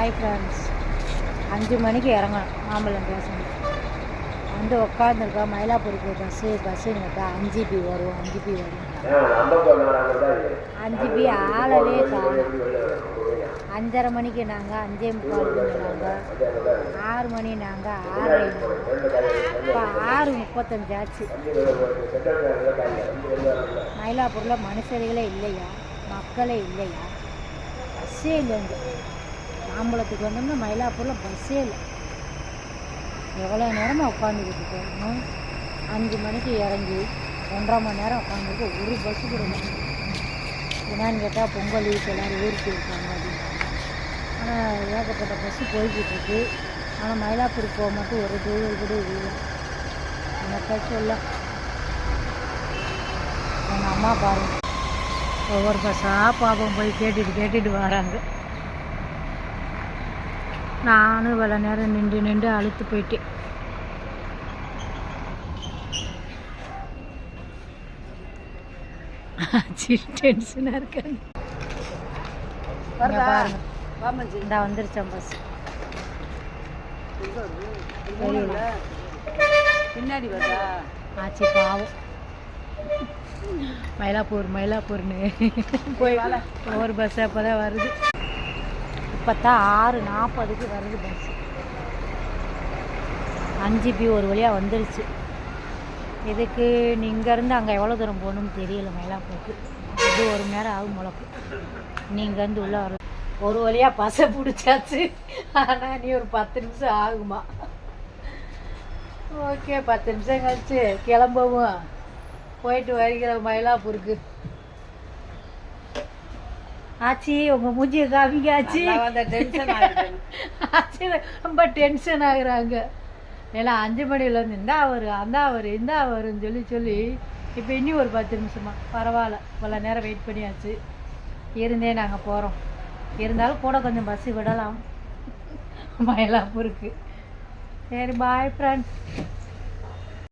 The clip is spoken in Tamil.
Bye friends. 5 மணிக்கு இறங்கணும் மாம்பழம் பேசணும். வந்து உட்காந்துருக்கா மயிலாப்பூருக்கு பஸ்ஸுன்னு 5 வரும் 5 வரும் 5 ஆளவே காணும். 5:30 மணிக்கு நாங்கள் 5:45 6 மணி நாங்கள் 6:30 இப்போ 6:35 ஆச்சு. மயிலாப்பூரில் மனுஷர்களே இல்லையா, மக்களே இல்லையா, பஸ்ஸே இல்லைங்க. மாம்பழத்துக்கு வந்தோம்னா மயிலாப்பூரில் பஸ்ஸே இல்லை. எவ்வளோ நேரமாக உட்காந்துக்கிட்டு போகணும். 5 மணிக்கு இறங்கி 1.5 மணி நேரம் உட்காந்துருக்கு. ஒரு பஸ்ஸு கூட இல்லை. என்னன்னு கேட்டால் பொங்கல் லீவுக்கு எல்லோரும் ஊருக்கு இருக்காங்க அப்படின்னாங்க. ஆனால் ஏகப்பட்ட பஸ்ஸு போய்கிட்டு இருக்கு. ஆனால் மயிலாப்பூருக்கு போக மட்டும் ஒரு டூவீலர் கூட இல்லை. எனக்கு சொல்ல எங்கள் அம்மா பாருங்க ஒவ்வொரு பஸ்ஸாக பாப்பம் போய் கேட்டுட்டு வராங்க. நானும் இவ்வளோ நேரம் நின்று அழுத்து போயிட்டேன். டென்ஷனாக இருக்காங்க. பாருங்க இந்த வந்துருச்சேன் பஸ். பின்னாடி வருதா ஆச்சு பாவம். மயிலாப்பூர்னு போய் ஒவ்வொரு பஸ் அப்போ தான் வருது. இப்போ தான் 6:40க்கு வருது பஸ். 5 ஒரு வழியாக வந்துருச்சு. இதுக்கு இங்கேருந்து அங்கே எவ்வளோ தூரம் போகணும்னு தெரியல. மயிலாப்பூருக்கு இது 1 மணி நேரம் ஆகும் முளக்கு. நீங்கேருந்து உள்ளே வர ஒரு வழியாக பஸ்ஸை பிடிச்சாச்சு. ஆனால் நீ ஒரு 10 நிமிஷம் ஆகுமா? ஓகே 10 நிமிஷம் கழிச்சு கிளம்பவும். போயிட்டு வருகிற மயிலாப்பூருக்கு. ஆச்சி உங்கள் மூஞ்சியை காமிங்க ஆச்சி. ஆச்சி ரொம்ப டென்ஷன் ஆகுறாங்க. ஏன்னா 5 மணிலேருந்து இந்த வருன்னு சொல்லி இப்போ இன்னும் ஒரு 10 நிமிஷமா பரவாயில்ல. இவ்வளோ நேரம் வெயிட் பண்ணியாச்சு. இருந்தே நாங்கள் போகிறோம். இருந்தாலும் கூட கொஞ்சம் பஸ்ஸு விடலாம் மயிலாப்பூருக்கு. சரி பாய் ஃப்ரெண்ட்ஸ்.